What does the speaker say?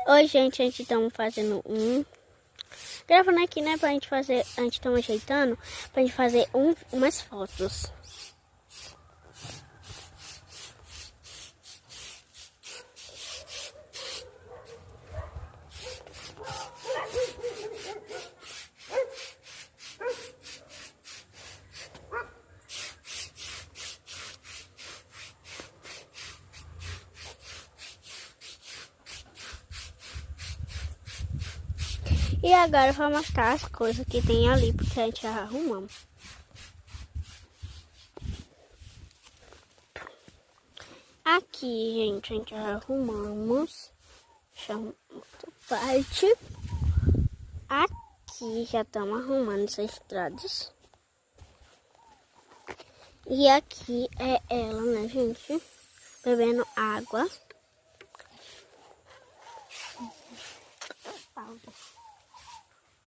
Oi, gente, a gente estamos fazendo gravando aqui, né, pra gente fazer, a gente estamos ajeitando pra gente fazer umas fotos. E agora eu vou mostrar as coisas que tem ali, porque a gente já arrumamos. Aqui, gente, a gente já arrumamos. Chama parte. Aqui já estamos arrumando essas estradas. E aqui é ela, né, gente? Bebendo água.